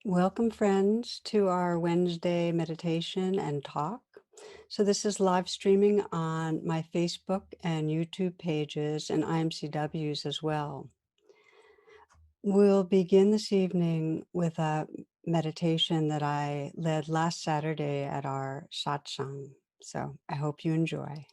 Welcome, friends, to our Wednesday meditation and talk. So this is live streaming on my Facebook and YouTube pages and IMCWs as well. We'll begin this evening with a meditation that I led last Saturday at our satsang. So I hope you enjoy.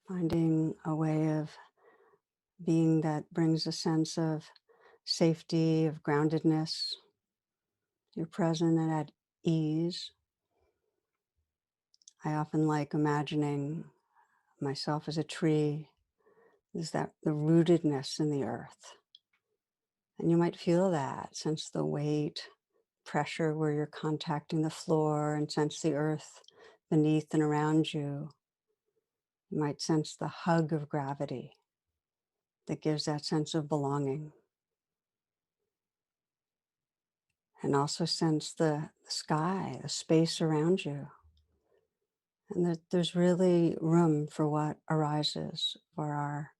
Finding a way of being that brings a sense of safety, of groundedness. You're present and at ease. I often like imagining myself as a tree. Is that the rootedness in the earth? And you might feel that, sense the weight, pressure where you're contacting the floor, and sense the earth beneath and around you. You might sense the hug of gravity that gives that sense of belonging. And also sense the sky, the space around you. And that there's really room for what arises, for our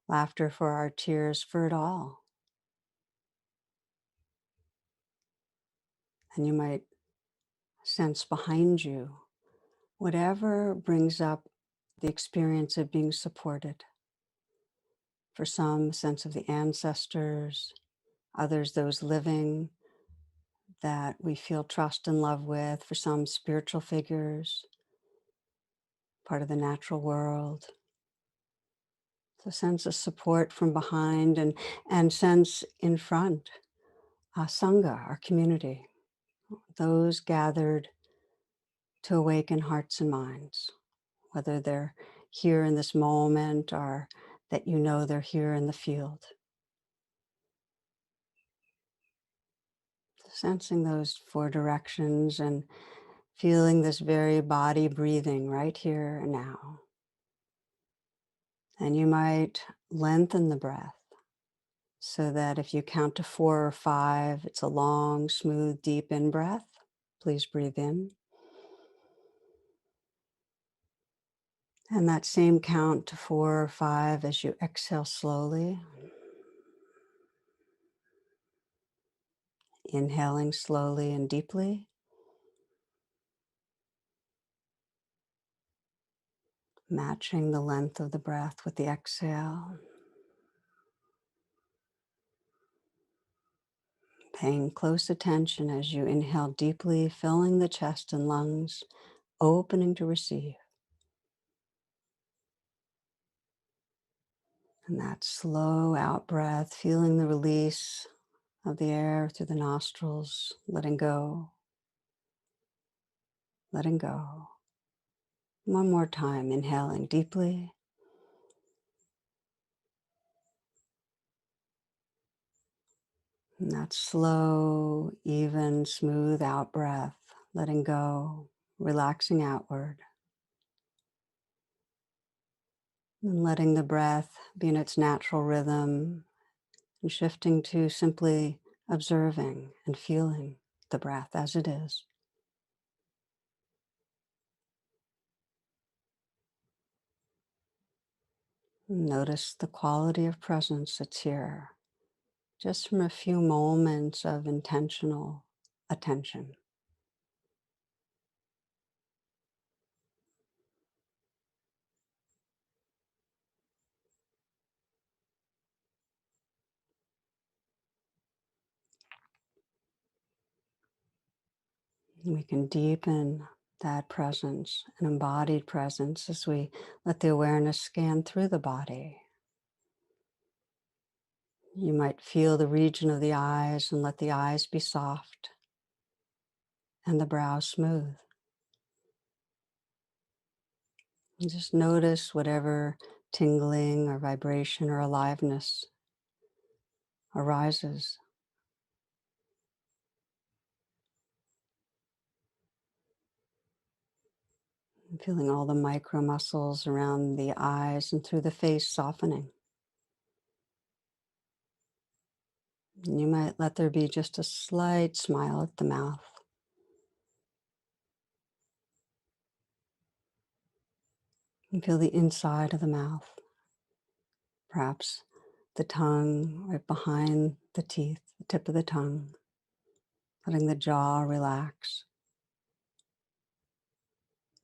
laughter, for our tears, for it all. And you might sense behind you whatever brings up the experience of being supported. For some, sense of the ancestors, others, those living that we feel trust and love with, for some, spiritual figures, part of the natural world. So sense of support from behind and sense in front, Sangha, our community, those gathered to awaken hearts and minds, whether they're here in this moment or that you know they're here in the field. Sensing those four directions and feeling this very body breathing right here and now. And you might lengthen the breath so that if you count to 4 or 5, it's a long, smooth, deep in-breath. Please breathe in. And that same count to 4 or 5 as you exhale slowly. Inhaling slowly and deeply. Matching the length of the breath with the exhale. Paying close attention as you inhale deeply, filling the chest and lungs, opening to receive. And that slow out breath, feeling the release of the air through the nostrils, letting go, letting go. One more time, inhaling deeply. And that slow, even, smooth out breath, letting go, relaxing outward. And letting the breath be in its natural rhythm and shifting to simply observing and feeling the breath as it is. Notice the quality of presence that's here, just from a few moments of intentional attention. We can deepen that presence, an embodied presence, as we let the awareness scan through the body. You might feel the region of the eyes and let the eyes be soft and the brow smooth. And just notice whatever tingling or vibration or aliveness arises. And feeling all the micro muscles around the eyes and through the face softening. And you might let there be just a slight smile at the mouth. And feel the inside of the mouth. Perhaps the tongue right behind the teeth, the tip of the tongue. Letting the jaw relax.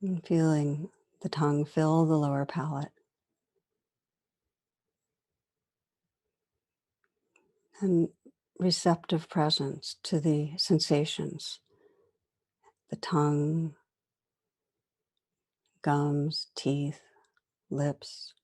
And feeling the tongue fill the lower palate. And receptive presence to the sensations. The tongue, gums, teeth, lips.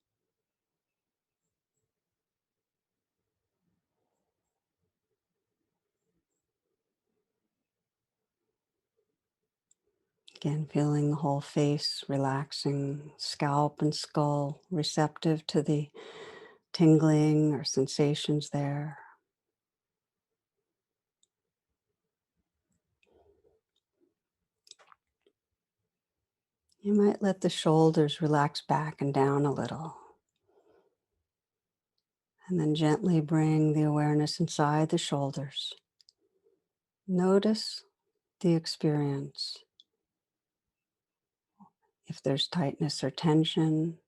Again, feeling the whole face relaxing, scalp and skull receptive to the tingling or sensations there. You might let the shoulders relax back and down a little. And then gently bring the awareness inside the shoulders. Notice the experience. If there's tightness or tension,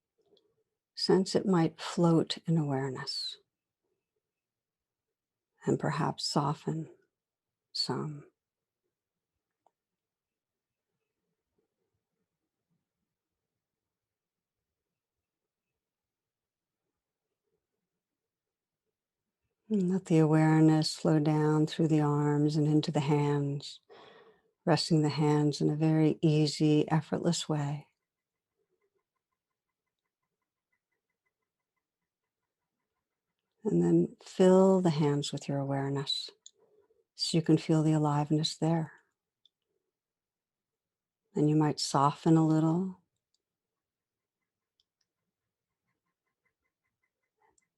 sense it might float in awareness and perhaps soften some. And let the awareness flow down through the arms and into the hands, resting the hands in a very easy, effortless way. And then fill the hands with your awareness so you can feel the aliveness there. And you might soften a little,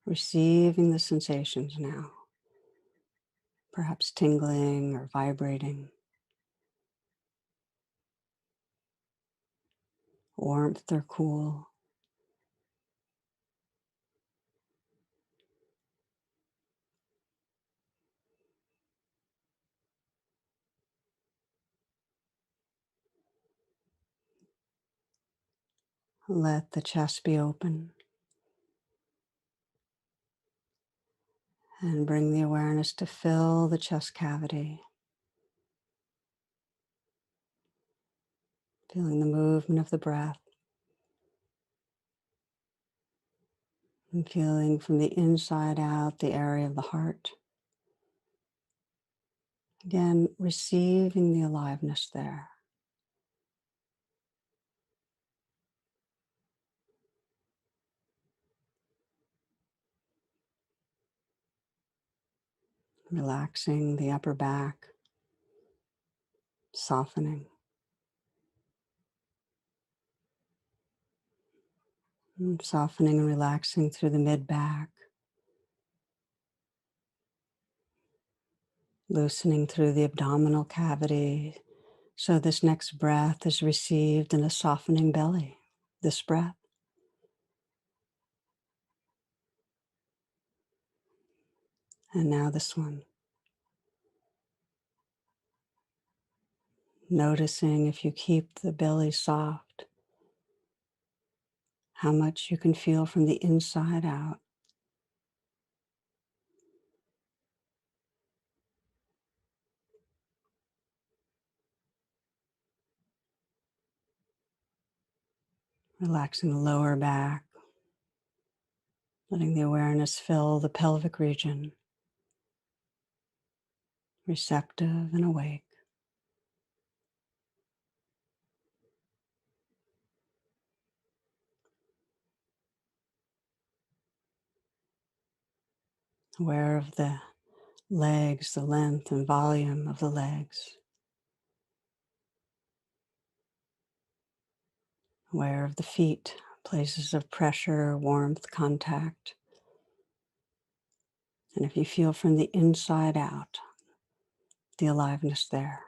receiving the sensations now, perhaps tingling or vibrating, warmth or cool. Let the chest be open and bring the awareness to fill the chest cavity, feeling the movement of the breath and feeling from the inside out the area of the heart. Again, receiving the aliveness there. Relaxing the upper back, softening. And softening and relaxing through the mid-back, loosening through the abdominal cavity. So this next breath is received in a softening belly, this breath. And now this one. Noticing if you keep the belly soft, how much you can feel from the inside out. Relaxing the lower back, letting the awareness fill the pelvic region, receptive and awake. Aware of the legs, the length and volume of the legs. Aware of the feet, places of pressure, warmth, contact. And if you feel from the inside out, the aliveness there.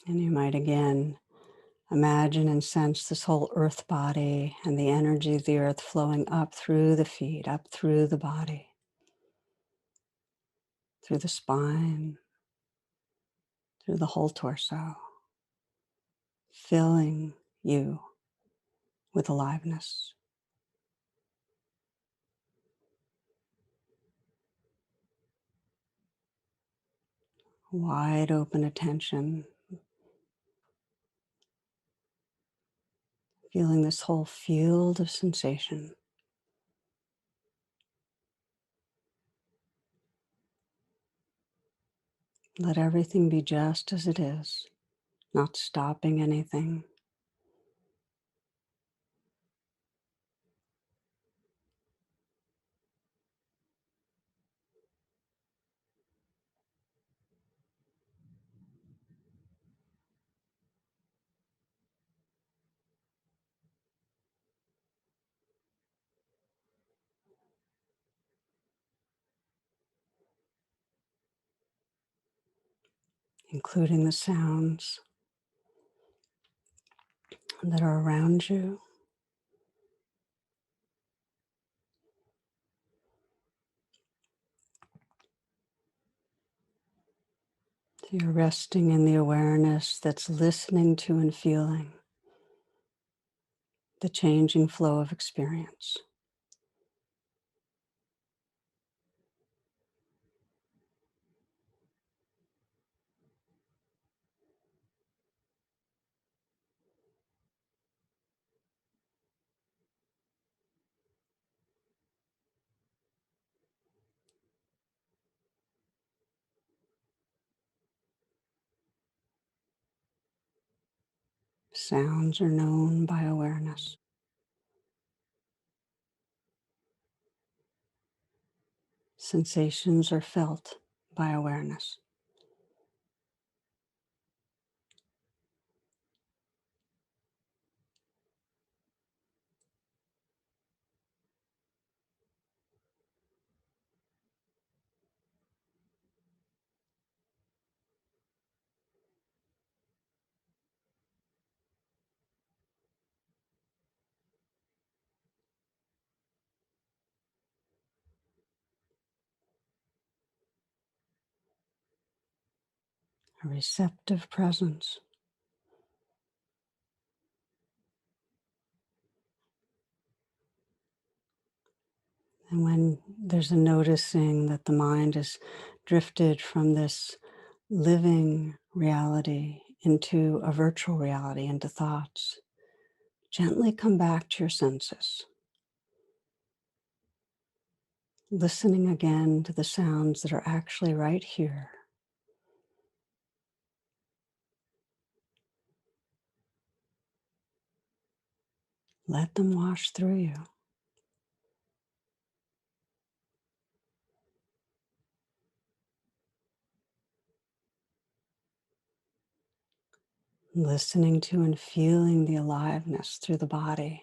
And you might again imagine and sense this whole earth body and the energy of the earth flowing up through the feet, up through the body, through the spine, through the whole torso, filling you with aliveness. Wide open attention, feeling this whole field of sensation. Let everything be just as it is, not stopping anything. Including the sounds that are around you. So you're resting in the awareness that's listening to and feeling the changing flow of experience. Sounds are known by awareness. Sensations are felt by awareness. A receptive presence. And when there's a noticing that the mind has drifted from this living reality into a virtual reality, into thoughts, gently come back to your senses, listening again to the sounds that are actually right here. Let them wash through you. Listening to and feeling the aliveness through the body.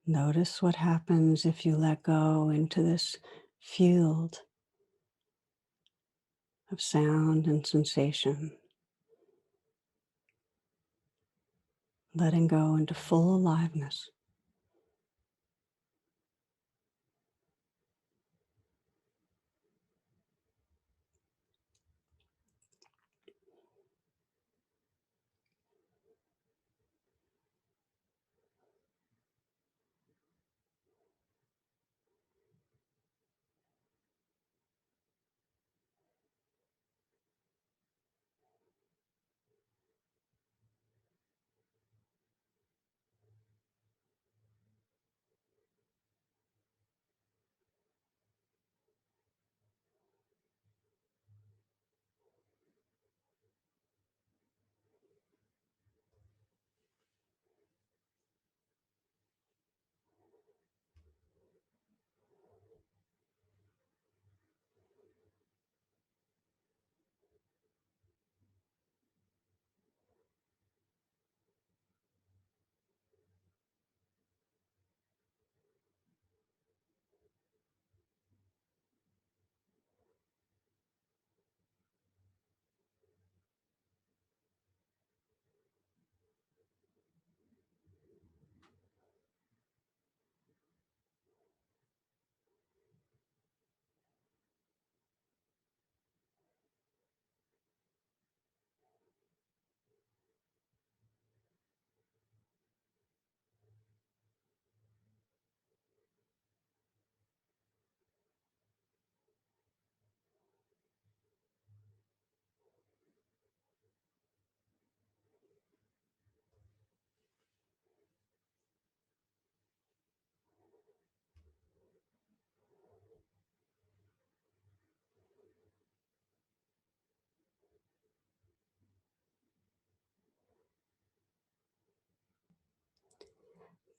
Notice what happens if you let go into this field of sound and sensation, letting go into full aliveness.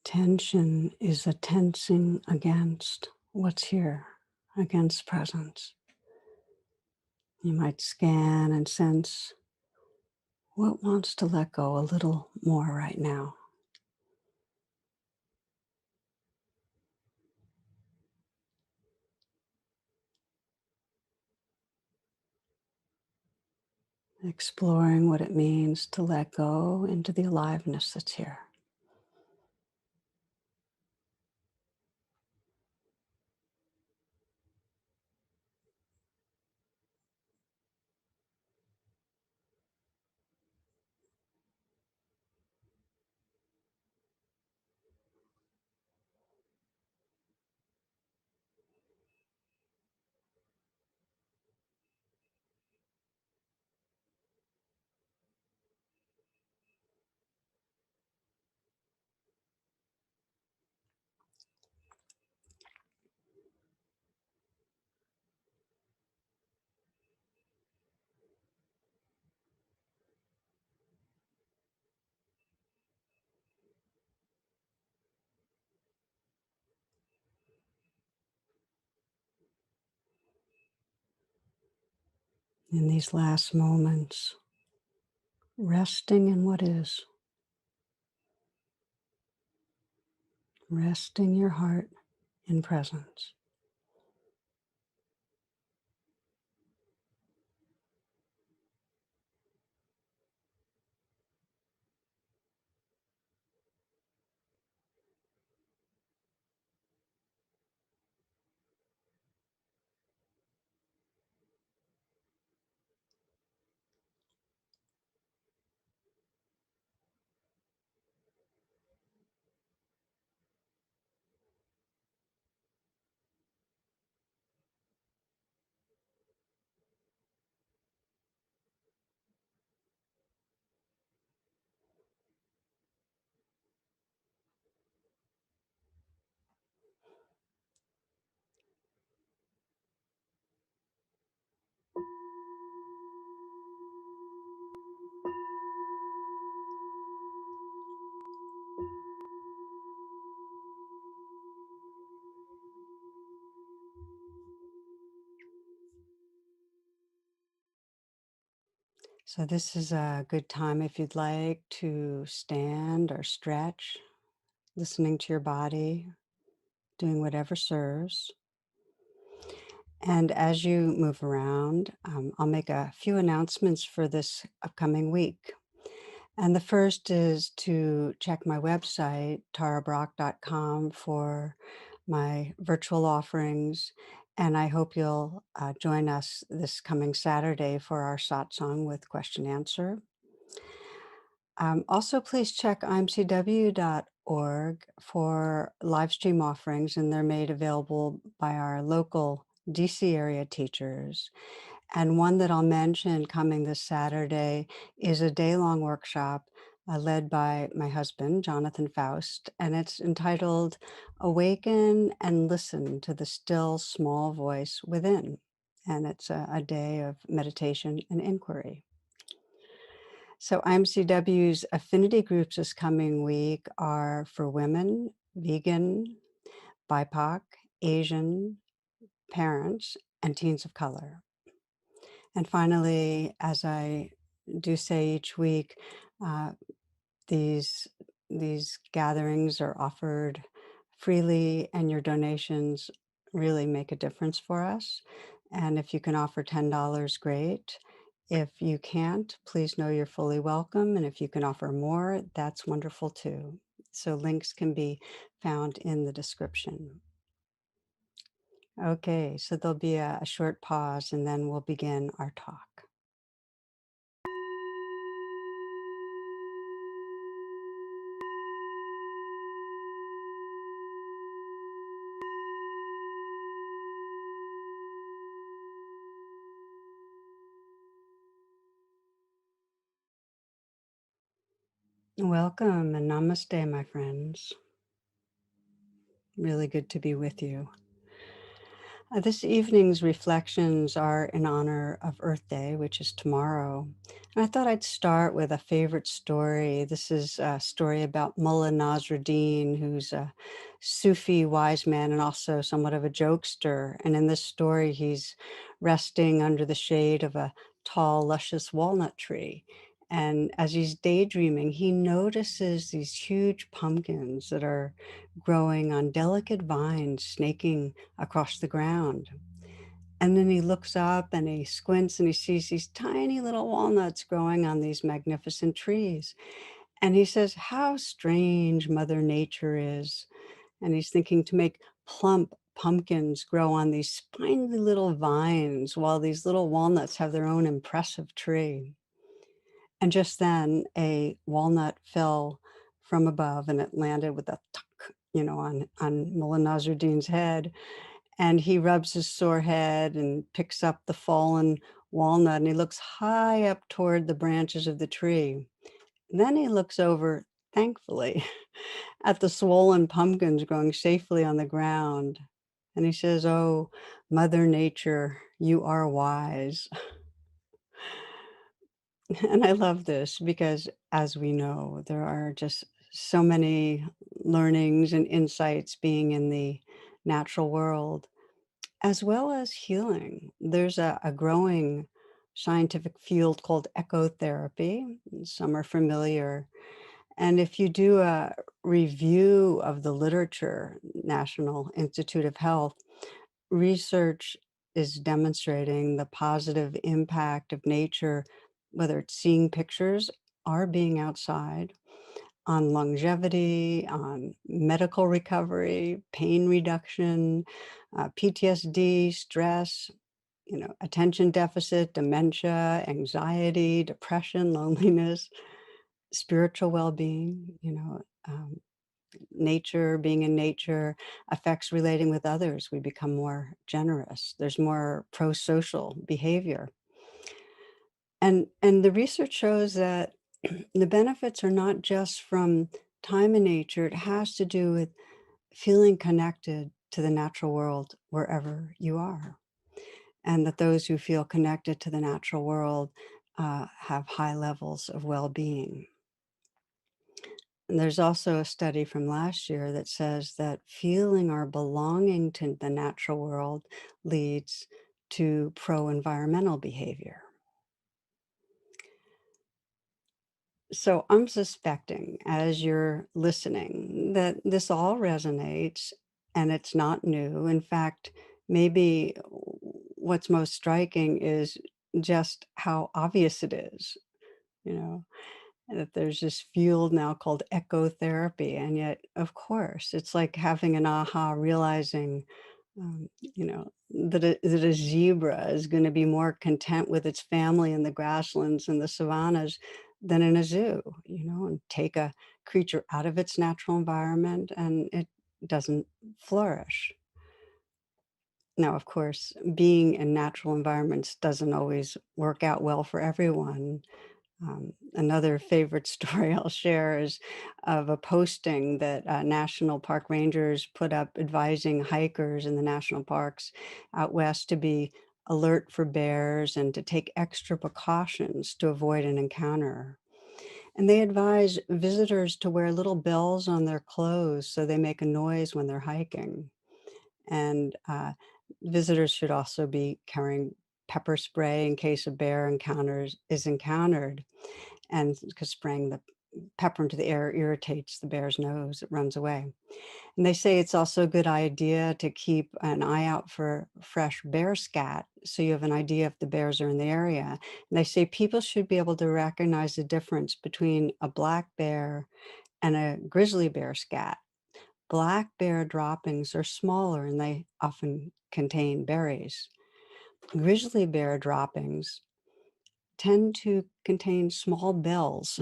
Tension is a tensing against what's here, against presence. You might scan and sense what wants to let go a little more right now. Exploring what it means to let go into the aliveness that's here. In these last moments, resting in what is, resting your heart in presence. So this is a good time if you'd like to stand or stretch, listening to your body, doing whatever serves. And as you move around, I'll make a few announcements for this upcoming week. And the first is to check my website, tarabrach.com, for my virtual offerings. And I hope you'll join us this coming Saturday for our satsang with question answer. Also, please check imcw.org for live stream offerings, and they're made available by our local DC area teachers. And one that I'll mention coming this Saturday is a day-long workshop led by my husband, Jonathan Faust, and it's entitled Awaken and Listen to the Still Small Voice Within. And it's a day of meditation and inquiry. So IMCW's affinity groups this coming week are for women, vegan, BIPOC, Asian, parents, and teens of color. And finally, as I do say each week, uh, these gatherings are offered freely, and your donations really make a difference for us. And if you can offer $10, great. If you can't, please know you're fully welcome. And if you can offer more, that's wonderful too. So links can be found in the description. Okay, so there'll be a short pause and then we'll begin our talk. Welcome and namaste, my friends. Really good to be with you. This evening's reflections are in honor of Earth Day, which is tomorrow. And I thought I'd start with a favorite story. This is a story about Mullah Nasruddin, who's a Sufi wise man and also somewhat of a jokester. And in this story, he's resting under the shade of a tall, luscious walnut tree. And as he's daydreaming, he notices these huge pumpkins that are growing on delicate vines snaking across the ground. And then he looks up and he squints and he sees these tiny little walnuts growing on these magnificent trees. And he says, "How strange Mother Nature is." And he's thinking to make plump pumpkins grow on these spiny little vines while these little walnuts have their own impressive tree. And just then a walnut fell from above and it landed with a tuck, on Mullah Nasruddin's head. And he rubs his sore head and picks up the fallen walnut and he looks high up toward the branches of the tree. And then he looks over, thankfully, at the swollen pumpkins growing safely on the ground. And he says, "Oh, Mother Nature, you are wise." And I love this because, as we know, there are just so many learnings and insights being in the natural world, as well as healing. There's a growing scientific field called ecotherapy. Some are familiar. And if you do a review of the literature, National Institute of Health, research is demonstrating the positive impact of nature, whether it's seeing pictures or being outside, on longevity, on medical recovery, pain reduction, PTSD, stress, attention deficit, dementia, anxiety, depression, loneliness, spiritual well-being, nature, being in nature affects relating with others. We become more generous. There's more pro-social behavior. And the research shows that the benefits are not just from time in nature. It has to do with feeling connected to the natural world wherever you are. And that those who feel connected to the natural world have high levels of well-being. And there's also a study from last year that says that feeling our belonging to the natural world leads to pro-environmental behavior. So I'm suspecting, as you're listening, that this all resonates and it's not new. In fact, maybe what's most striking is just how obvious it is, you know, that there's this field now called ecotherapy. And yet, of course, it's like having an aha, realizing, that a zebra is going to be more content with its family in the grasslands and the savannas than in a zoo, and take a creature out of its natural environment and it doesn't flourish. Now, of course, being in natural environments doesn't always work out well for everyone. Another favorite story I'll share is of a posting that national park rangers put up advising hikers in the national parks out west to be alert for bears and to take extra precautions to avoid an encounter. And they advise visitors to wear little bells on their clothes so they make a noise when they're hiking. And visitors should also be carrying pepper spray in case a bear is encountered, and because spraying the pepper into the air irritates the bear's nose, it runs away. And they say it's also a good idea to keep an eye out for fresh bear scat so you have an idea if the bears are in the area. And they say people should be able to recognize the difference between a black bear and a grizzly bear scat. Black bear droppings are smaller and they often contain berries. Grizzly bear droppings tend to contain small bells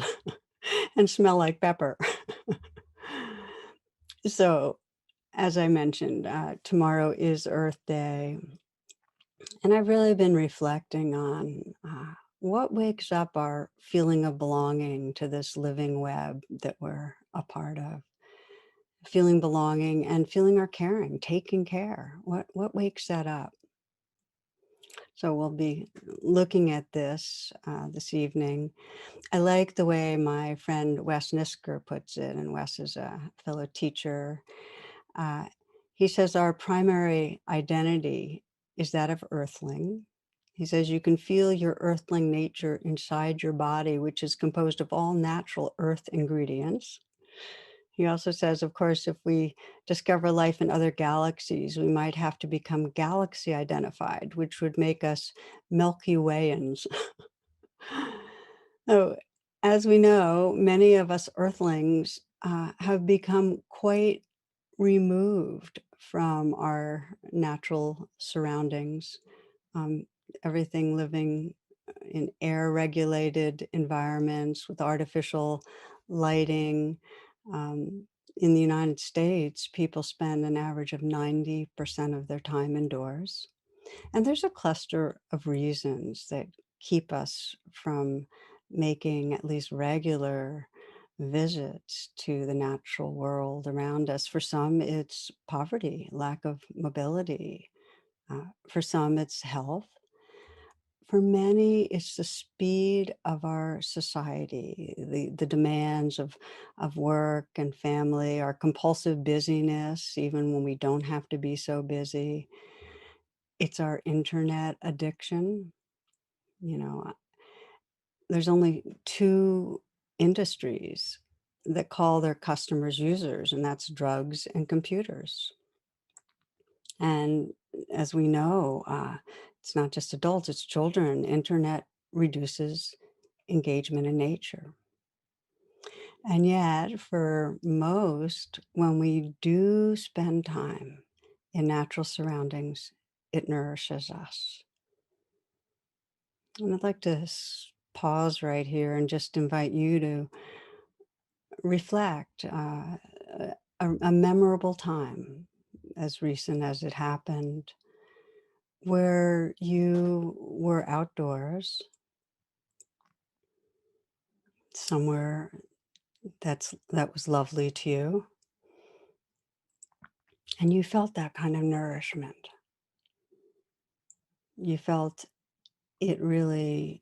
and smell like pepper. So, as I mentioned, tomorrow is Earth Day, and I've really been reflecting on what wakes up our feeling of belonging to this living web that we're a part of. feeling belonging and feeling our caring, taking care. What wakes that up? So we'll be looking at this this evening. I like the way my friend Wes Nisker puts it, and Wes is a fellow teacher. Uh, he says our primary identity is that of earthling. He says you can feel your earthling nature inside your body, which is composed of all natural earth ingredients. He also says, of course, if we discover life in other galaxies, we might have to become galaxy identified, which would make us Milky Wayans. So, as we know, many of us earthlings have become quite removed from our natural surroundings. Um, Everything living in air regulated environments with artificial lighting. In the United States, people spend an average of 90% of their time indoors. And there's a cluster of reasons that keep us from making at least regular visits to the natural world around us. For some, it's poverty, lack of mobility. For some, it's health. For many, it's the speed of our society, the demands of work and family, our compulsive busyness, even when we don't have to be so busy. It's our internet addiction. You know, there's only two industries that call their customers users, and that's drugs and computers. And as we know, it's not just adults, it's children. Internet reduces engagement in nature. And yet, for most, when we do spend time in natural surroundings, it nourishes us. And I'd like to pause right here and just invite you to reflect a memorable time as recent as it happened where you were outdoors somewhere that was lovely to you and you felt that kind of nourishment. You felt it really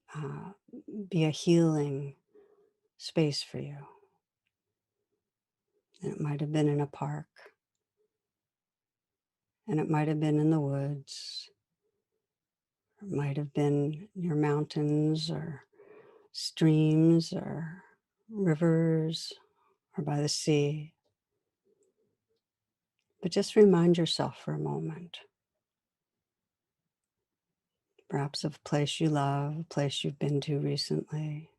be a healing space for you. And it might have been in a park, and it might have been in the woods, it might have been near mountains or streams or rivers or by the sea. But just remind yourself for a moment, perhaps of a place you love, a place you've been to recently.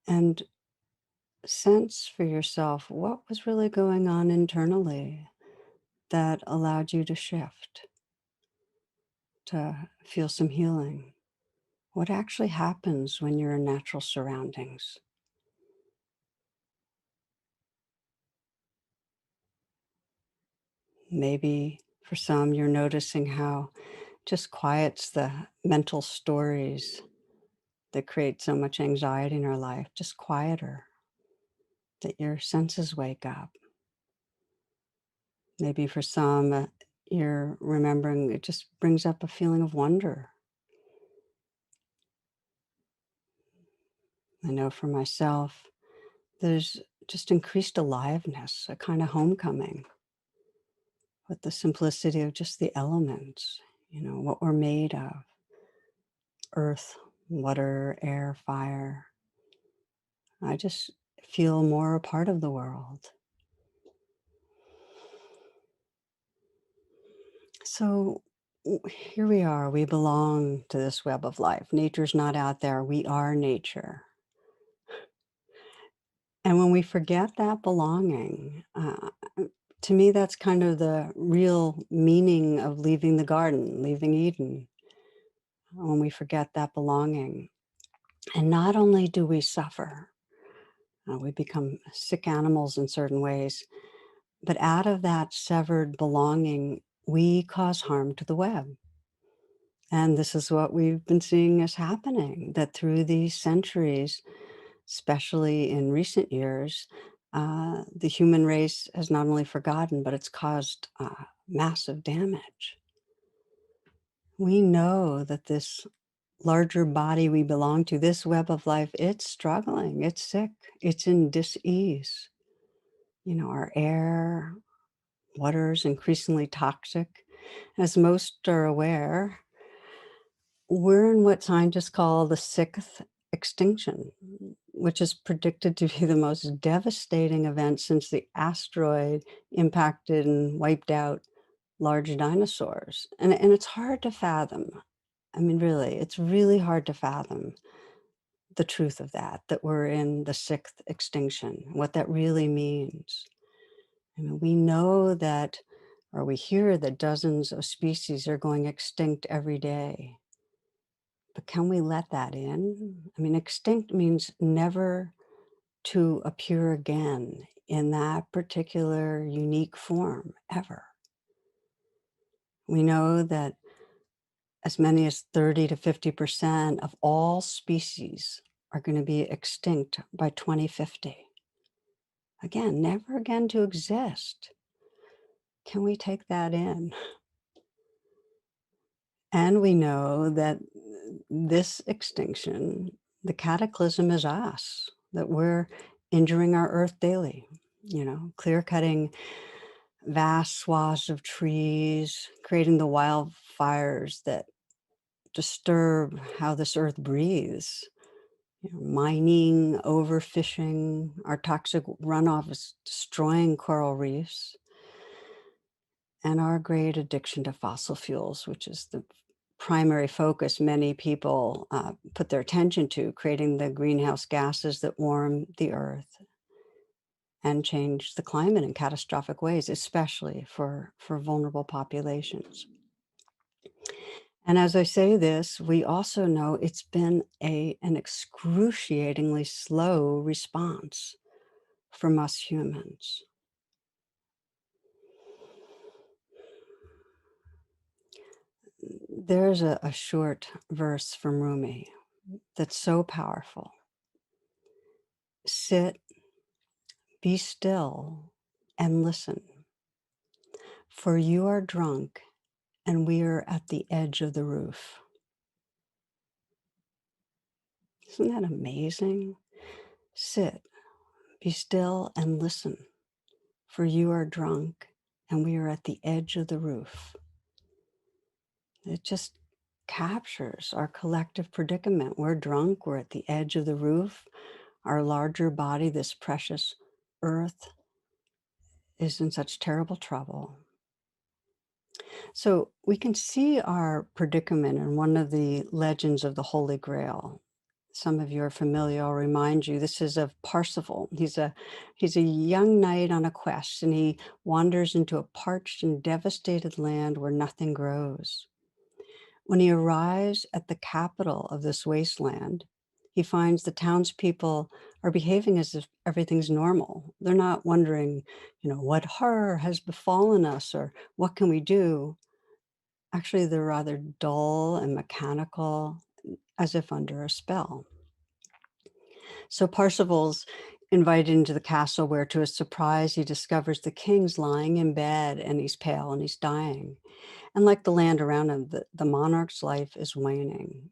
And sense for yourself what was really going on internally that allowed you to shift, to feel some healing. What actually happens when you're in natural surroundings? Maybe for some, you're noticing how just quiets the mental stories that create so much anxiety in our life, just quieter, that your senses wake up. Maybe for some, you're remembering, it just brings up a feeling of wonder. I know for myself, there's just increased aliveness, a kind of homecoming with the simplicity of just the elements, what we're made of: earth, water, air, fire. I just feel more a part of the world. So here we are, we belong to this web of life. Nature's not out there, we are nature. And when we forget that belonging, to me, that's kind of the real meaning of leaving the garden, leaving Eden, when we forget that belonging. And not only do we suffer, we become sick animals in certain ways, but out of that severed belonging, we cause harm to the web. And this is what we've been seeing is happening, that through these centuries, especially in recent years, the human race has not only forgotten, but it's caused massive damage. We know that this larger body we belong to, this web of life, it's struggling, it's sick, it's in dis-ease. You know, our air, water is increasingly toxic. As most are aware, we're in what scientists call the sixth extinction, which is predicted to be the most devastating event since the asteroid impacted and wiped out large dinosaurs. And it's hard to fathom. I mean, really, it's really hard to fathom the truth of that, that we're in the sixth extinction, what that really means. I mean, we know that, or we hear that dozens of species are going extinct every day. But can we let that in? I mean, extinct means never to appear again in that particular unique form ever. We know that as many as 30 to 50% of all species are going to be extinct by 2050. Again, never again to exist. Can we take that in? And we know that this extinction, the cataclysm is us, that we're injuring our earth daily, you know, clear cutting vast swaths of trees, creating the wildfires that disturb how this earth breathes. You know, mining, overfishing, our toxic runoff is destroying coral reefs, and our great addiction to fossil fuels, which is the primary focus many people put their attention to, creating the greenhouse gases that warm the earth and change the climate in catastrophic ways, especially for vulnerable populations. And as I say this, we also know it's been an excruciatingly slow response from us humans. There's a short verse from Rumi that's so powerful. Sit, be still, and listen, for you are drunk and we are at the edge of the roof. Isn't that amazing? Sit, be still, and listen, for you are drunk and we are at the edge of the roof. It just captures our collective predicament. We're drunk, we're at the edge of the roof. Our larger body, this precious earth, is in such terrible trouble. So we can see our predicament in one of the legends of the Holy Grail. Some of you are familiar. I'll remind you, this is of Parsifal. He's a young knight on a quest, and he wanders into a parched and devastated land where nothing grows. When he arrives at the capital of this wasteland, he finds the townspeople are behaving as if everything's normal. They're not wondering, you know, what horror has befallen us or what can we do? Actually, they're rather dull and mechanical, as if under a spell. So Parsifal's invited into the castle where, to his surprise, he discovers the king's lying in bed and he's pale and he's dying. And like the land around him, the monarch's life is waning.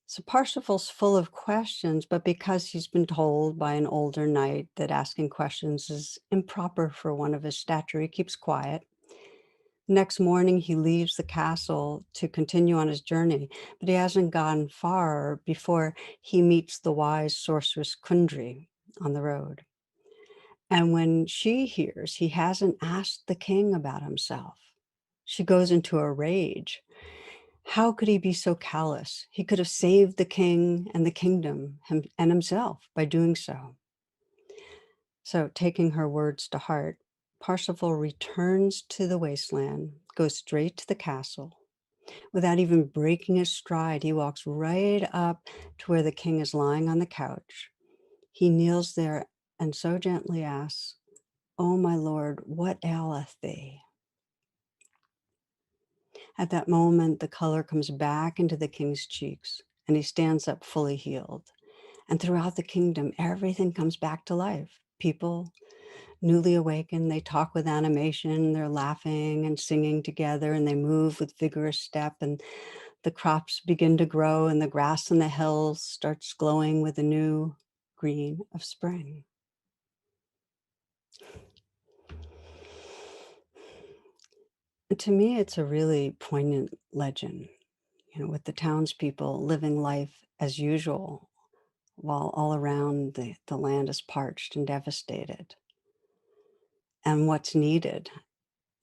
So Parsifal's full of questions, but because he's been told by an older knight that asking questions is improper for one of his stature, he keeps quiet. Next morning, he leaves the castle to continue on his journey, but he hasn't gone far before he meets the wise sorceress Kundry on the road. And when she hears he hasn't asked the king about himself, she goes into a rage. How could he be so callous? He could have saved the king and the kingdom and himself by doing so. So, taking her words to heart, Parsifal returns to the wasteland, goes straight to the castle. Without even breaking his stride, he walks right up to where the king is lying on the couch. He kneels there and so gently asks, "Oh, my lord, what aileth thee?" At that moment, the color comes back into the king's cheeks, and he stands up fully healed. And throughout the kingdom, everything comes back to life. People, newly awakened, they talk with animation, they're laughing and singing together, and they move with vigorous step, and the crops begin to grow, and the grass in the hills starts glowing with a new green of spring. To me, it's a really poignant legend, with the townspeople living life as usual while all around the land is parched and devastated. And what's needed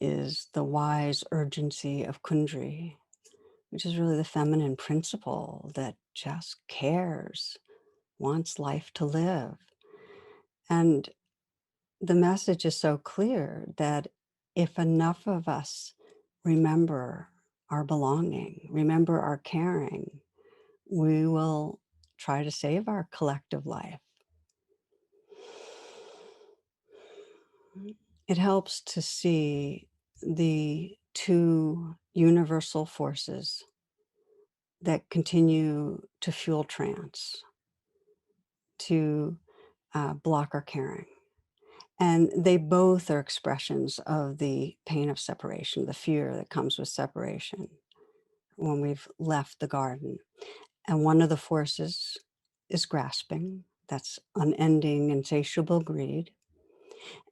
is the wise urgency of Kundri, which is really the feminine principle that just cares, wants life to live. And the message is so clear that if enough of us remember our belonging, remember our caring, we will try to save our collective life. It helps to see the two universal forces that continue to fuel trance, to block our caring. And they both are expressions of the pain of separation, the fear that comes with separation when we've left the garden. And one of the forces is grasping, that's unending, insatiable greed.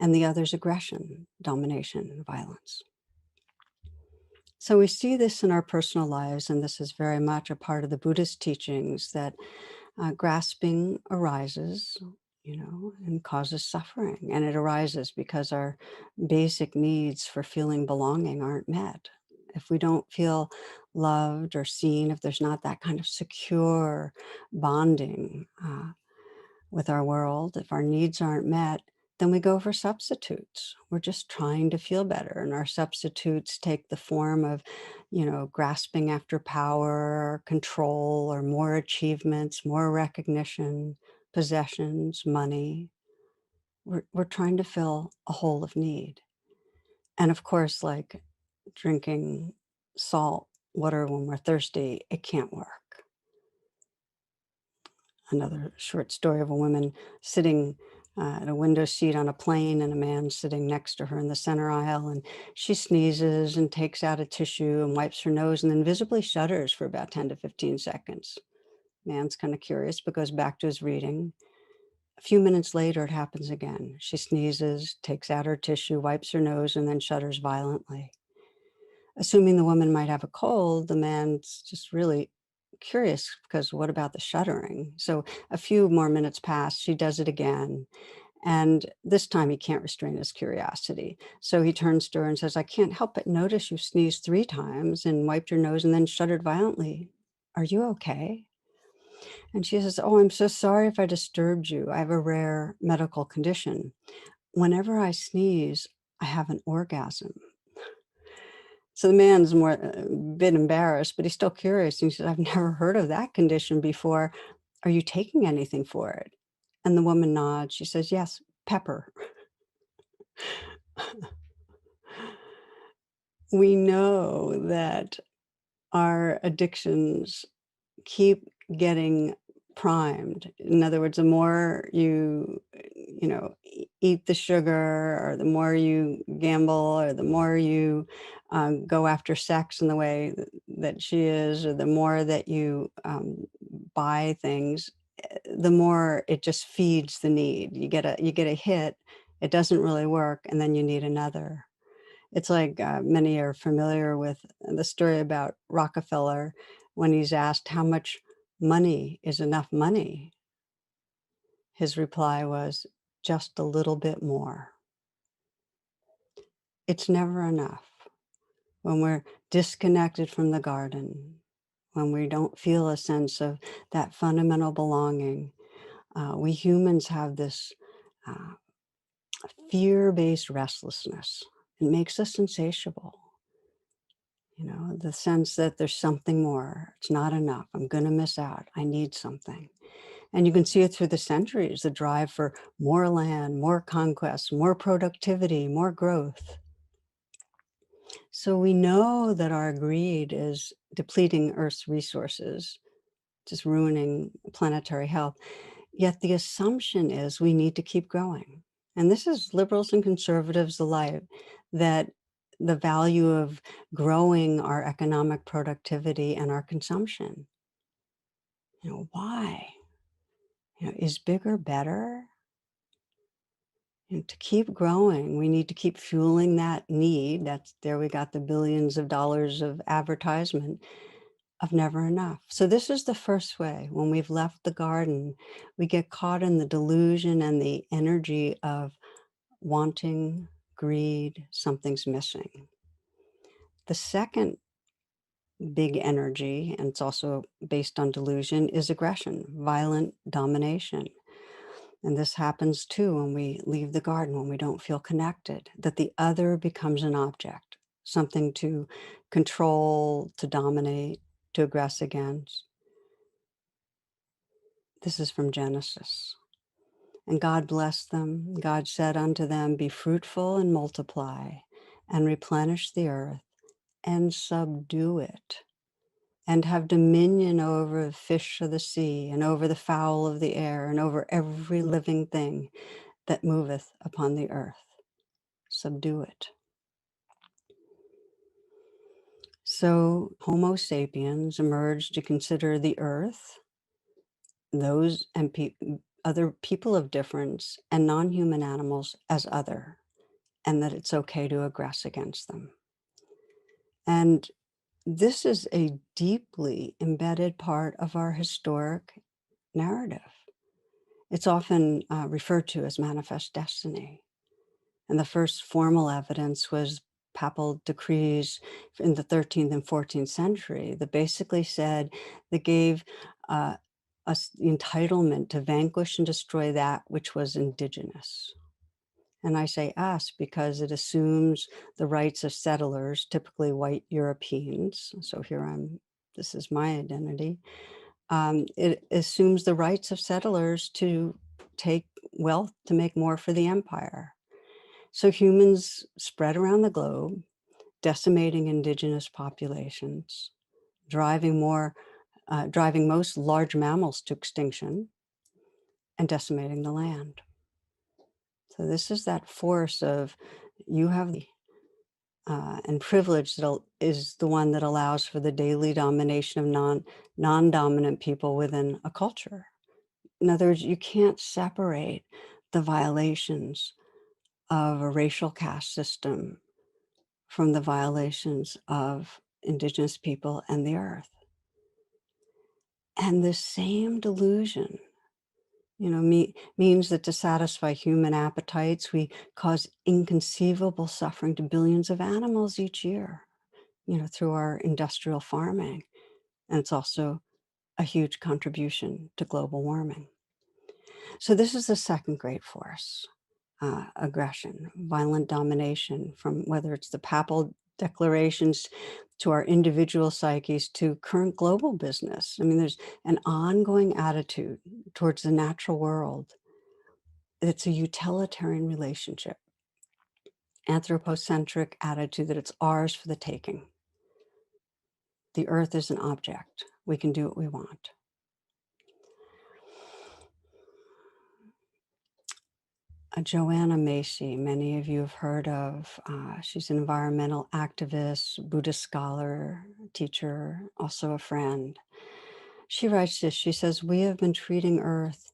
And the other is aggression, domination, violence. So we see this in our personal lives, and this is very much a part of the Buddhist teachings that grasping arises, and causes suffering. And it arises because our basic needs for feeling belonging aren't met. If we don't feel loved or seen, if there's not that kind of secure bonding with our world, if our needs aren't met, then we go for substitutes. We're just trying to feel better. And our substitutes take the form of, grasping after power, control, or more achievements, more recognition, possessions, money. We're trying to fill a hole of need. And of course, like drinking salt water when we're thirsty, it can't work. Another short story of a woman sitting at a window seat on a plane, and a man sitting next to her in the center aisle, and she sneezes and takes out a tissue and wipes her nose and then visibly shudders for about 10 to 15 seconds. Man's kind of curious but goes back to his reading. A few minutes later, it happens again. She sneezes, takes out her tissue, wipes her nose, and then shudders violently. Assuming the woman might have a cold, the man's just really curious because what about the shuddering? So a few more minutes pass, she does it again. And this time he can't restrain his curiosity. So he turns to her and says, I can't help but notice you sneezed 3 times and wiped your nose and then shuddered violently. Are you okay? And she says, oh, I'm so sorry if I disturbed you. I have a rare medical condition. Whenever I sneeze, I have an orgasm. So the man's more a bit embarrassed, but he's still curious. And he said, I've never heard of that condition before. Are you taking anything for it? And the woman nods. She says, yes, pepper. We know that our addictions keep getting primed. In other words, the more eat the sugar, or the more you gamble, or the more you go after sex in the way that she is, or the more that you buy things, the more it just feeds the need. You get a hit, it doesn't really work, and then you need another. It's like many are familiar with the story about Rockefeller when he's asked how much money is enough money. His reply was, just a little bit more. It's never enough. When we're disconnected from the garden, when we don't feel a sense of that fundamental belonging, we humans have this fear-based restlessness. It makes us insatiable. The sense that there's something more. It's not enough. I'm going to miss out. I need something. And you can see it through the centuries, the drive for more land, more conquest, more productivity, more growth. So we know that our greed is depleting Earth's resources, just ruining planetary health. Yet the assumption is we need to keep growing. And this is liberals and conservatives alike, that the value of growing our economic productivity and our consumption. Why? Is bigger better? To keep growing, we need to keep fueling that need. That's there we got the billions of dollars of advertisement of never enough. So this is the first way. When we've left the garden, we get caught in the delusion and the energy of wanting, greed, something's missing. The second big energy, and it's also based on delusion, is aggression, violent domination. And this happens too when we leave the garden, when we don't feel connected, that the other becomes an object, something to control, to dominate, to aggress against. This is from Genesis. And God blessed them. God said unto them, be fruitful and multiply and replenish the earth and subdue it and have dominion over the fish of the sea and over the fowl of the air and over every living thing that moveth upon the earth. Subdue it. So Homo sapiens emerged to consider the earth, those and other people of difference and non-human animals as other, and that it's okay to aggress against them. And this is a deeply embedded part of our historic narrative. It's often referred to as manifest destiny. And the first formal evidence was papal decrees in the 13th and 14th century that basically said, that gave us the entitlement to vanquish and destroy that which was indigenous. And I say us because it assumes the rights of settlers, typically white Europeans. So this is my identity. It assumes the rights of settlers to take wealth to make more for the empire. So humans spread around the globe, decimating indigenous populations, driving most large mammals to extinction, and decimating the land. So this is that force of you have the and privilege that is the one that allows for the daily domination of non-dominant people within a culture. In other words, you can't separate the violations of a racial caste system from the violations of indigenous people and the earth. And the same delusion, means that to satisfy human appetites, we cause inconceivable suffering to billions of animals each year, through our industrial farming. And it's also a huge contribution to global warming. So this is the second great force, aggression, violent domination, from whether it's the papal declarations to our individual psyches to current global business. I mean, there's an ongoing attitude towards the natural world. It's a utilitarian relationship, anthropocentric attitude that it's ours for the taking. The earth is an object. We can do what we want. Joanna Macy, many of you have heard of. She's an environmental activist, Buddhist scholar, teacher, also a friend. She writes this, she says, we have been treating Earth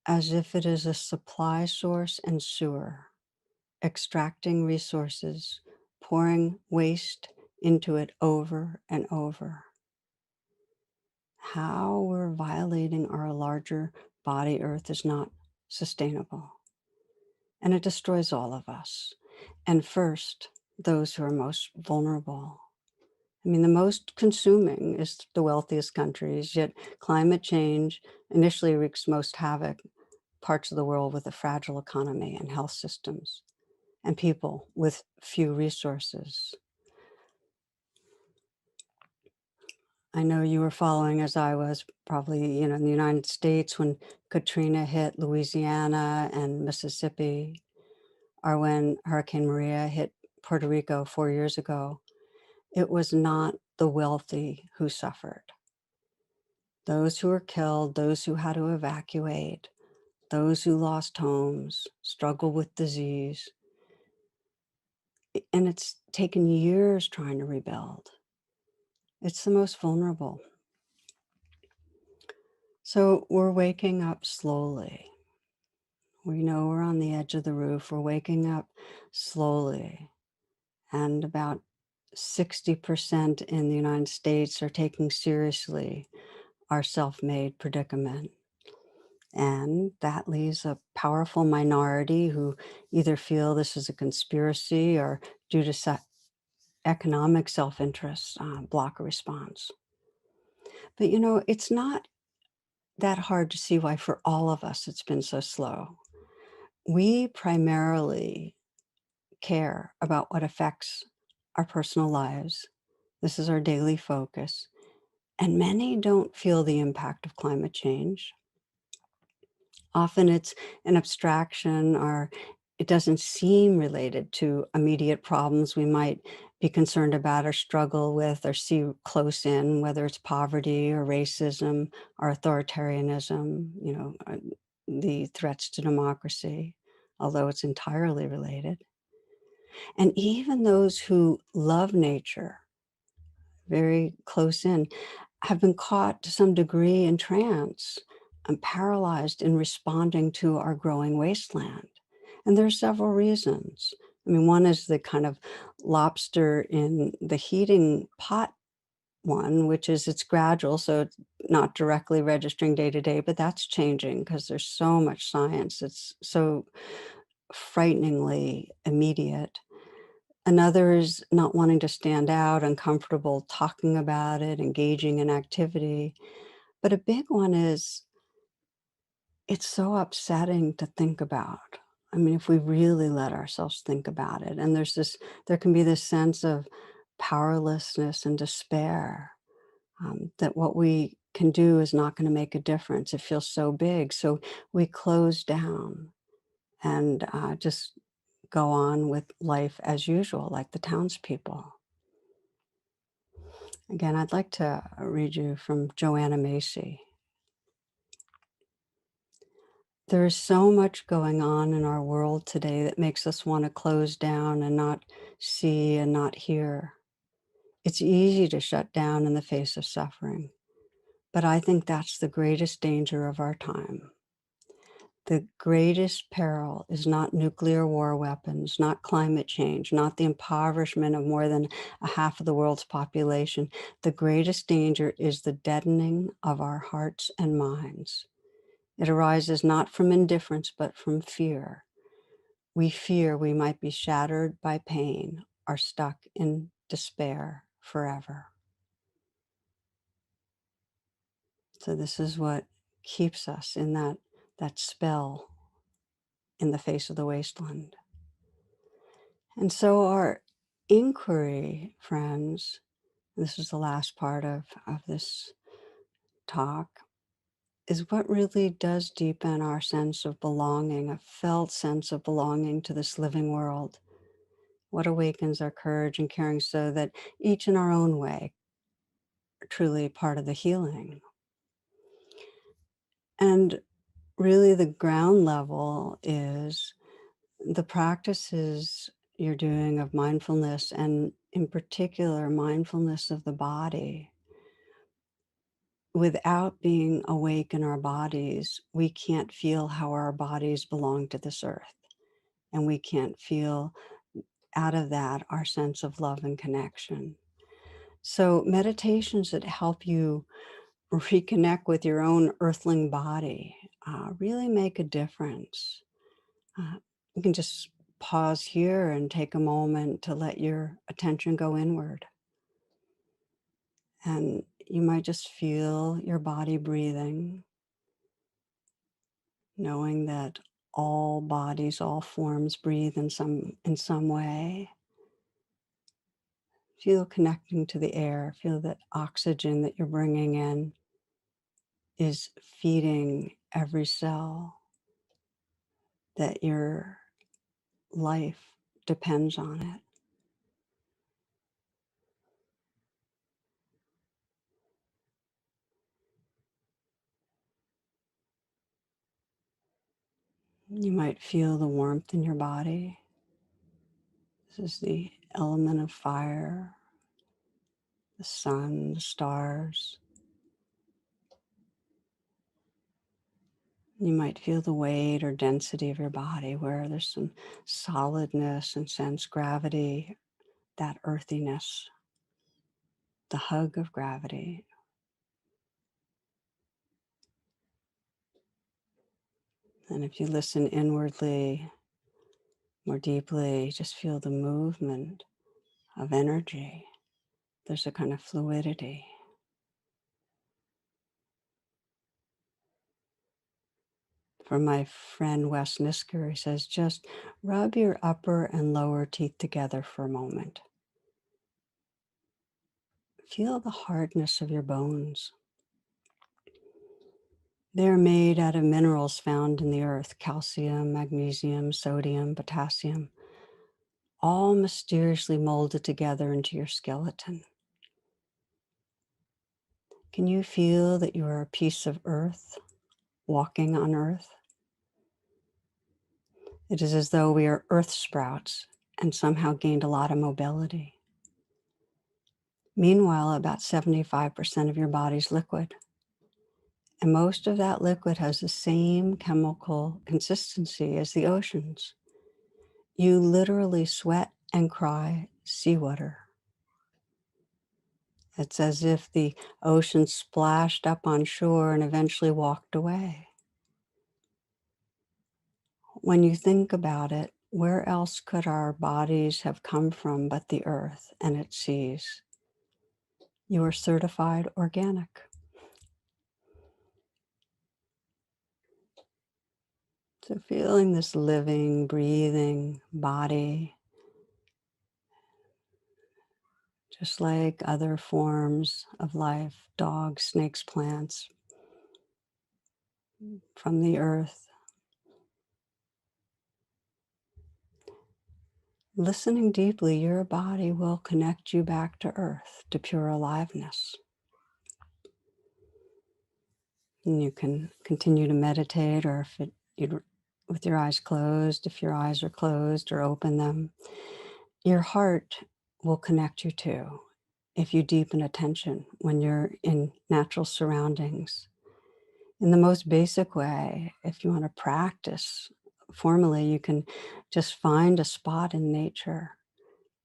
as if it is a supply source and sewer, extracting resources, pouring waste into it over and over. How we're violating our larger body Earth is not sustainable. And it destroys all of us. And first, those who are most vulnerable. I mean, the most consuming is the wealthiest countries, yet climate change initially wreaks most havoc parts of the world with a fragile economy and health systems, and people with few resources. I know you were following, as I was, probably, in the United States when Katrina hit Louisiana and Mississippi, or when Hurricane Maria hit Puerto Rico 4 years ago. It was not the wealthy who suffered. Those who were killed, those who had to evacuate, those who lost homes, struggle with disease. And it's taken years trying to rebuild. It's the most vulnerable. So we're waking up slowly. We know we're on the edge of the roof. We're waking up slowly. And about 60% in the United States are taking seriously our self-made predicament. And that leaves a powerful minority who either feel this is a conspiracy or due to economic self-interest, block a response. But it's not that hard to see why for all of us it's been so slow. We primarily care about what affects our personal lives. This is our daily focus. And many don't feel the impact of climate change. Often it's an abstraction, or it doesn't seem related to immediate problems we might be concerned about or struggle with or see close in, whether it's poverty or racism or authoritarianism, the threats to democracy, although it's entirely related. And even those who love nature, very close in, have been caught to some degree in trance and paralyzed in responding to our growing wasteland. And there are several reasons. I mean, one is the kind of lobster in the heating pot one, which is it's gradual, so it's not directly registering day to day, but that's changing because there's so much science. It's so frighteningly immediate. Another is not wanting to stand out, uncomfortable talking about it, engaging in activity. But a big one is it's so upsetting to think about. I mean, if we really let ourselves think about it, and there can be this sense of powerlessness and despair, that what we can do is not going to make a difference. It feels so big. So we close down and just go on with life as usual, like the townspeople. Again, I'd like to read you from Joanna Macy. There is so much going on in our world today that makes us want to close down and not see and not hear. It's easy to shut down in the face of suffering, but I think that's the greatest danger of our time. The greatest peril is not nuclear war weapons, not climate change, not the impoverishment of more than a half of the world's population. The greatest danger is the deadening of our hearts and minds. It arises not from indifference, but from fear. We fear we might be shattered by pain or stuck in despair forever. So this is what keeps us in that spell in the face of the wasteland. And so our inquiry, friends, this is the last part of this talk, is what really does deepen our sense of belonging, a felt sense of belonging to this living world. What awakens our courage and caring so that each in our own way are truly part of the healing. And really the ground level is the practices you're doing of mindfulness, and in particular, mindfulness of the body. Without being awake in our bodies, we can't feel how our bodies belong to this earth. And we can't feel out of that our sense of love and connection. So meditations that help you reconnect with your own earthling body really make a difference. You can just pause here and take a moment to let your attention go inward. And you might just feel your body breathing, knowing that all bodies, all forms breathe in some way. Feel connecting to the air. Feel that oxygen that you're bringing in is feeding every cell, that your life depends on it. You might feel the warmth in your body. This is the element of fire, the sun, the stars. You might feel the weight or density of your body where there's some solidness and sense gravity, that earthiness, the hug of gravity. And if you listen inwardly, more deeply, just feel the movement of energy. There's a kind of fluidity. From my friend Wes Nisker, he says, just rub your upper and lower teeth together for a moment. Feel the hardness of your bones. They're made out of minerals found in the earth, calcium, magnesium, sodium, potassium, all mysteriously molded together into your skeleton. Can you feel that you are a piece of earth, walking on earth? It is as though we are earth sprouts and somehow gained a lot of mobility. Meanwhile, about 75% of your body's liquid. And most of that liquid has the same chemical consistency as the oceans. You literally sweat and cry seawater. It's as if the ocean splashed up on shore and eventually walked away. When you think about it, where else could our bodies have come from but the earth and its seas? You are certified organic. So feeling this living, breathing body, just like other forms of life, dogs, snakes, plants, from the earth. Listening deeply, your body will connect you back to earth, to pure aliveness. And you can continue to meditate, or if you'd, with your eyes closed, if your eyes are closed, or open them. Your heart will connect you to if you deepen attention when you're in natural surroundings. In the most basic way, if you want to practice formally, you can just find a spot in nature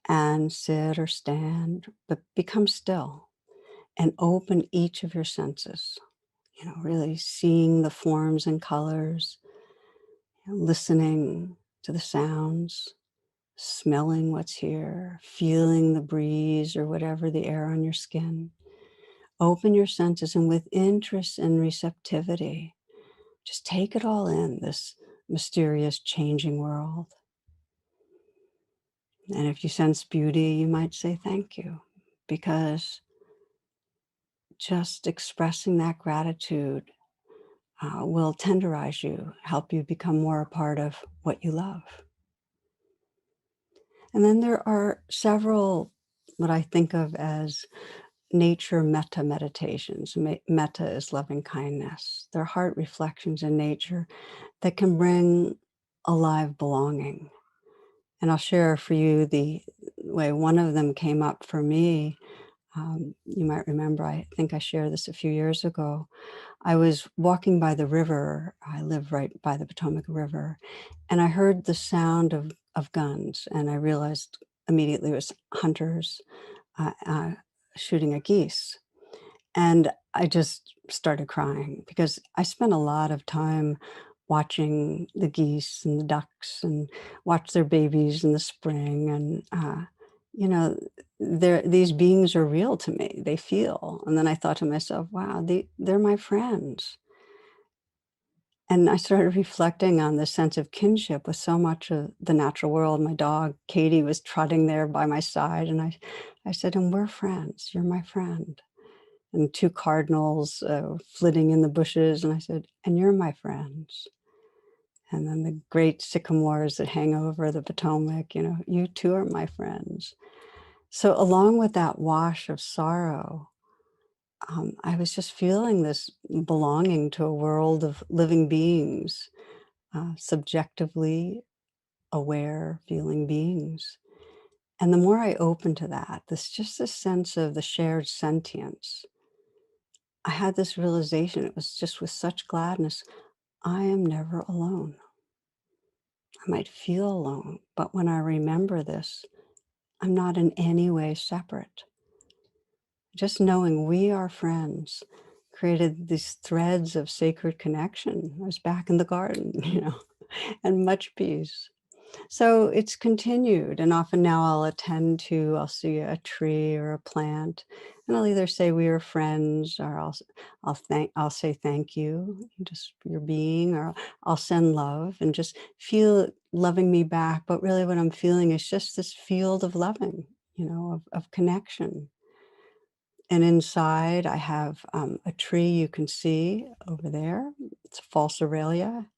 and sit or stand, but become still and open each of your senses. Really seeing the forms and colors, listening to the sounds, smelling what's here, feeling the breeze or whatever, the air on your skin. Open your senses, and with interest and receptivity, just take it all in, this mysterious changing world. And if you sense beauty, you might say thank you, because just expressing that gratitude will tenderize you, help you become more a part of what you love. And then there are several, what I think of as nature metta meditations. Metta is loving kindness. They're heart reflections in nature that can bring alive belonging. And I'll share for you the way one of them came up for me. You might remember, I think I shared this a few years ago. I was walking by the river. I live right by the Potomac River, and I heard the sound of guns, and I realized immediately it was hunters shooting at geese. And I just started crying because I spent a lot of time watching the geese and the ducks and watch their babies in the spring. And, you know, these beings are real to me. They feel. And then I thought to myself, wow, they're my friends. And I started reflecting on the sense of kinship with so much of the natural world. My dog, Katie, was trotting there by my side. And I said, and we're friends. You're my friend. And two cardinals flitting in the bushes. And I said, and you're my friends. And then the great sycamores that hang over the Potomac, you too are my friends. So along with that wash of sorrow, I was just feeling this belonging to a world of living beings subjectively aware feeling beings. And the more I open to that, this sense of the shared sentience, I had this realization, it was just with such gladness, I am never alone. I might feel alone, but when I remember this, I'm not in any way separate. Just knowing we are friends created these threads of sacred connection. I was back in the garden, and much peace. So it's continued, and often now I'll see a tree or a plant, and I'll either say we are friends, or I'll say thank you, just for your being, or I'll send love and just feel it loving me back. But really, what I'm feeling is just this field of loving, of connection. And inside, I have a tree you can see over there. It's a false Aurelia,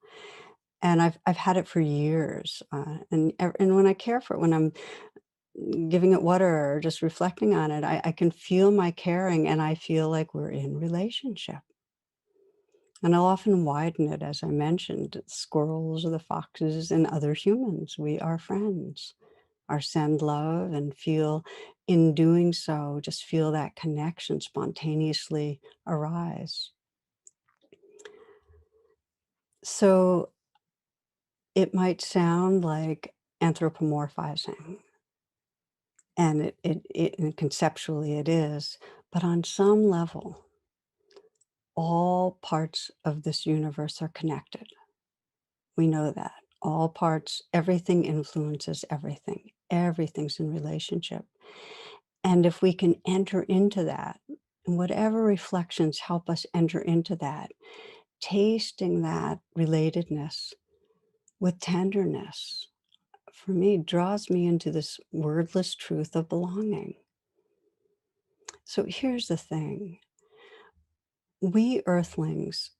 and I've had it for years, and when I care for it, when I'm giving it water or just reflecting on it, I can feel my caring, and I feel like we're in relationship. And I'll often widen it, as I mentioned, squirrels or the foxes and other humans. We are friends. Or send love and feel, in doing so, just feel that connection spontaneously arise. So it might sound like anthropomorphizing, and and conceptually it is, but on some level, all parts of this universe are connected. We know that. All parts, everything influences everything. Everything's in relationship. And if we can enter into that, and whatever reflections help us enter into that, tasting that relatedness with tenderness, for me, draws me into this wordless truth of belonging. So here's the thing. We earthlings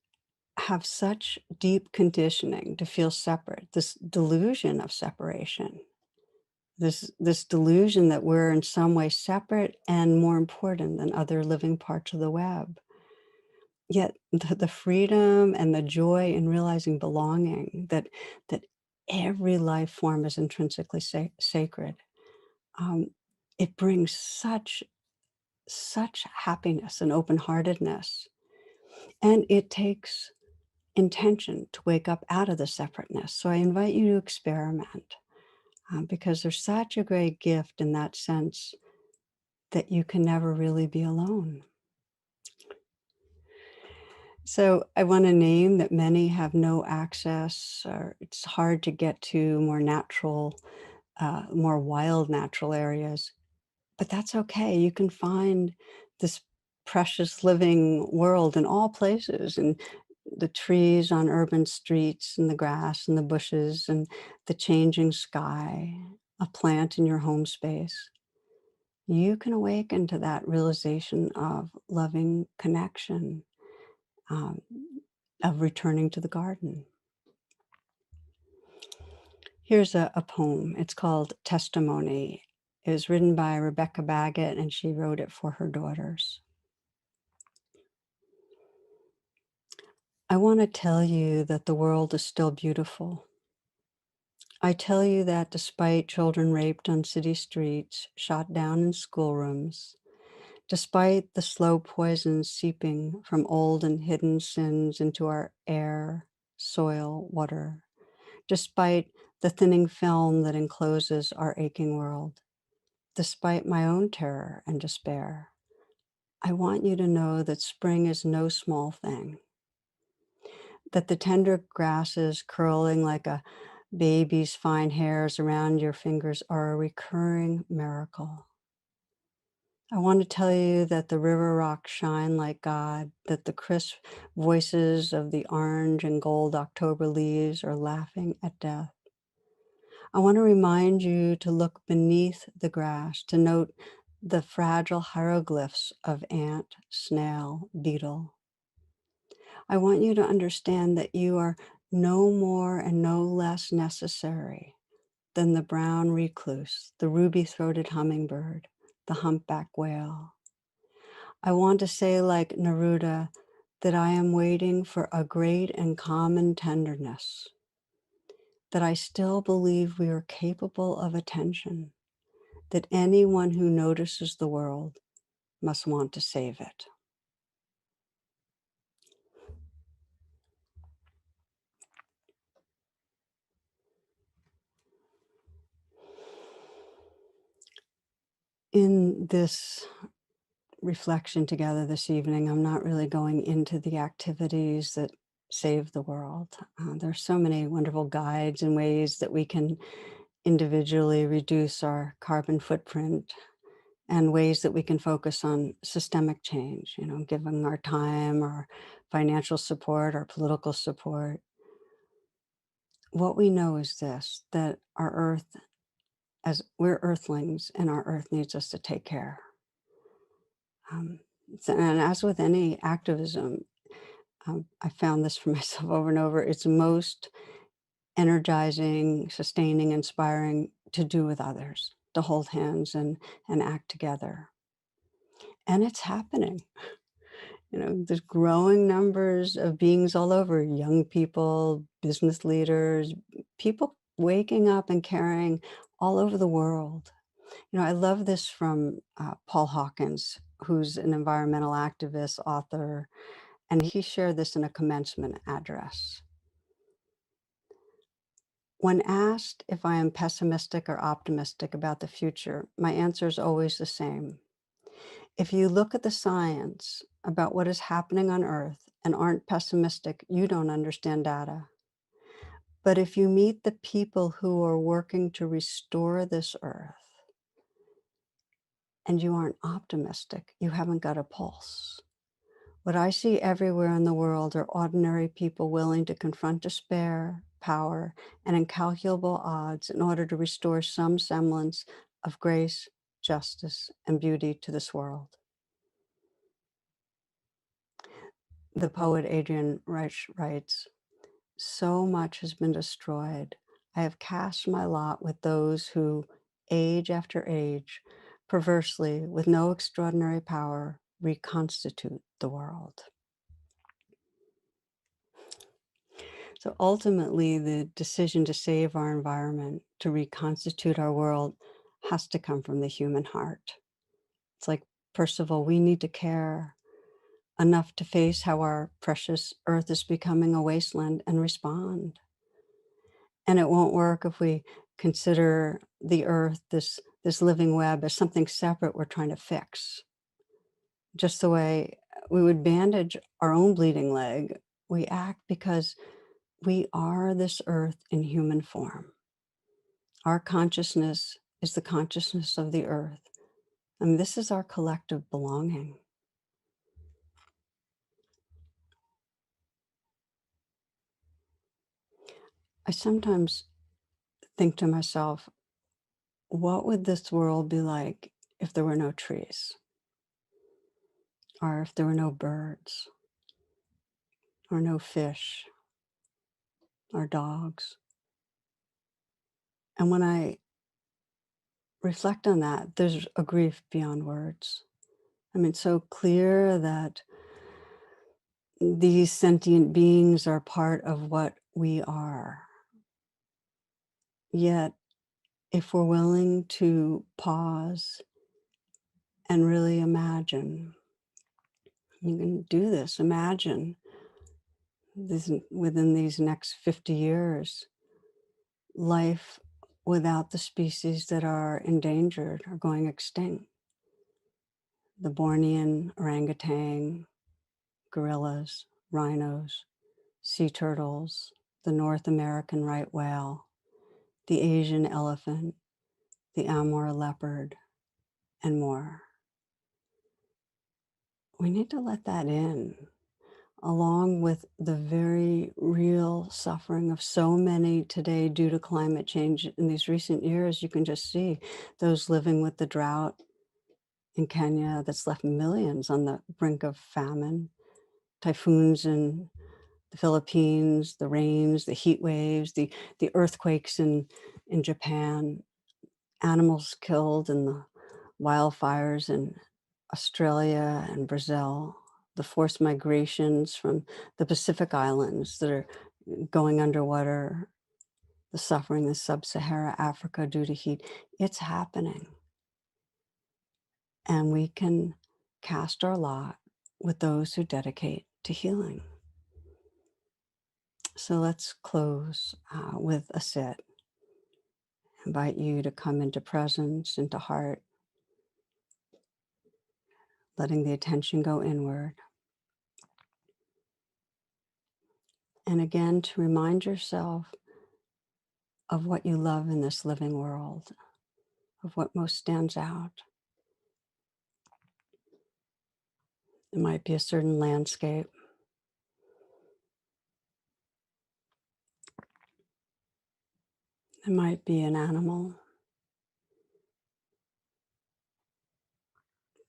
have such deep conditioning to feel separate, this delusion of separation, this delusion that we're in some way separate and more important than other living parts of the web. Yet the freedom and the joy in realizing belonging, that every life form is intrinsically sacred, um, it brings such happiness and open-heartedness. And it takes intention to wake up out of the separateness. So I invite you to experiment, because there's such a great gift in that sense that you can never really be alone. So I want to name that many have no access, or it's hard to get to more natural, more wild natural areas, but that's okay. You can find this precious living world in all places, and the trees on urban streets, and the grass and the bushes, and the changing sky, a plant in your home space. You can awaken to that realization of loving connection, um, of returning to the garden. Here's a poem. It's called Testimony. It was written by Rebecca Baggett, and she wrote it for her daughters. I want to tell you that the world is still beautiful. I tell you that despite children raped on city streets, shot down in schoolrooms, despite the slow poison seeping from old and hidden sins into our air, soil, water, despite the thinning film that encloses our aching world, despite my own terror and despair, I want you to know that spring is no small thing, that the tender grasses curling like a baby's fine hairs around your fingers are a recurring miracle. I want to tell you that the river rocks shine like God, that the crisp voices of the orange and gold October leaves are laughing at death. I want to remind you to look beneath the grass, to note the fragile hieroglyphs of ant, snail, beetle. I want you to understand that you are no more and no less necessary than the brown recluse, the ruby-throated hummingbird, the humpback whale. I want to say, like Neruda, that I am waiting for a great and common tenderness, that I still believe we are capable of attention, that anyone who notices the world must want to save it. In this reflection together this evening, I'm not really going into the activities that save the world. There's so many wonderful guides and ways that we can individually reduce our carbon footprint, and ways that we can focus on systemic change, giving our time, our financial support, our political support. What we know is this, that our earth, as we're earthlings, and our earth needs us to take care. Um, and as with any activism, I found this for myself over and over, it's most energizing, sustaining, inspiring to do with others, to hold hands and act together. And it's happening. There's growing numbers of beings all over, young people, business leaders, people waking up and caring all over the world. I love this from Paul Hawkins, who's an environmental activist, author, and he shared this in a commencement address. When asked if I am pessimistic or optimistic about the future, my answer is always the same. If you look at the science about what is happening on Earth and aren't pessimistic, you don't understand data. But if you meet the people who are working to restore this Earth and you aren't optimistic, you haven't got a pulse. What I see everywhere in the world are ordinary people willing to confront despair, power, and incalculable odds in order to restore some semblance of grace, justice, and beauty to this world. The poet Adrian Reich writes, "So much has been destroyed. I have cast my lot with those who, age after age, perversely, with no extraordinary power, reconstitute the world." So ultimately, the decision to save our environment, to reconstitute our world, has to come from the human heart. It's like, first of all, we need to care enough to face how our precious earth is becoming a wasteland and respond. And it won't work if we consider the earth, this living web, as something separate we're trying to fix. Just the way we would bandage our own bleeding leg, we act because we are this earth in human form. Our consciousness is the consciousness of the earth. And this is our collective belonging. I sometimes think to myself, what would this world be like if there were no trees? Or if there were no birds? Or no fish? Or dogs? And when I reflect on that, there's a grief beyond words. I mean, it's so clear that these sentient beings are part of what we are. Yet, if we're willing to pause and really imagine, you can do this, imagine this, within these next 50 years, life without the species that are endangered or going extinct. The Bornean orangutan, gorillas, rhinos, sea turtles, the North American right whale, the Asian elephant, the Amur leopard, and more. We need to let that in, along with the very real suffering of so many today due to climate change in these recent years. You can just see those living with the drought in Kenya that's left millions on the brink of famine, typhoons in the Philippines, the rains, the heat waves, the earthquakes in Japan, animals killed in the wildfires in Australia and Brazil, the forced migrations from the Pacific Islands that are going underwater the suffering in sub-Saharan Africa due to heat. It's happening. And we can cast our lot with those who dedicate to healing. So let's close with a sit. Invite you to come into presence, into heart, letting the attention go inward. And again, to remind yourself of what you love in this living world, of what most stands out. It might be a certain landscape. It might be an animal,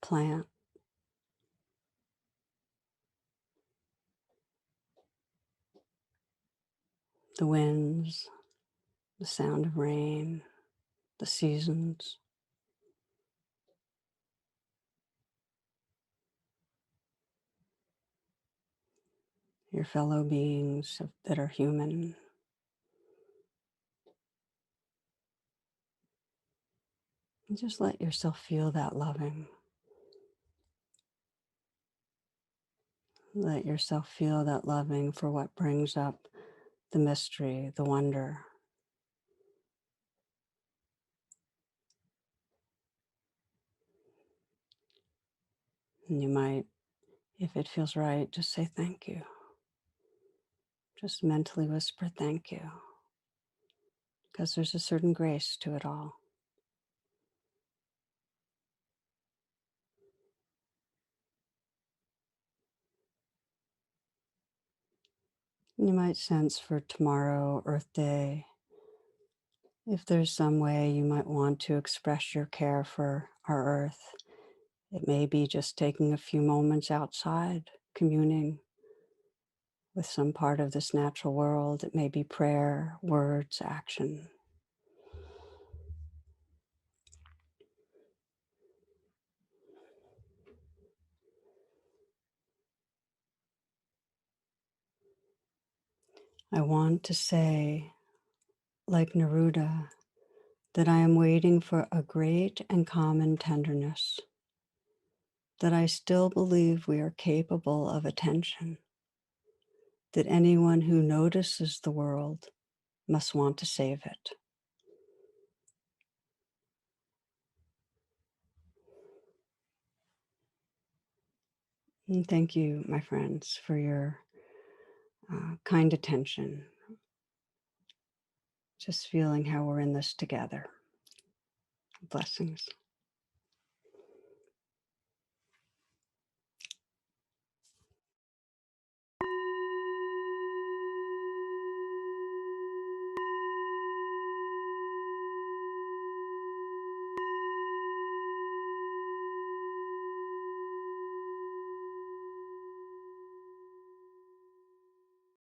plant, the winds, the sound of rain, the seasons. Your fellow beings that are human. And just let yourself feel that loving. Let yourself feel that loving for what brings up the mystery, the wonder. And you might, if it feels right, just say thank you. Just mentally whisper thank you. Because there's a certain grace to it all. You might sense for tomorrow, Earth Day, if there's some way you might want to express your care for our Earth. It may be just taking a few moments outside, communing with some part of this natural world. It may be prayer, words, action. I want to say, like Neruda, that I am waiting for a great and common tenderness, that I still believe we are capable of attention, that anyone who notices the world must want to save it. And thank you, my friends, for your kind attention. Just feeling how we're in this together. Blessings.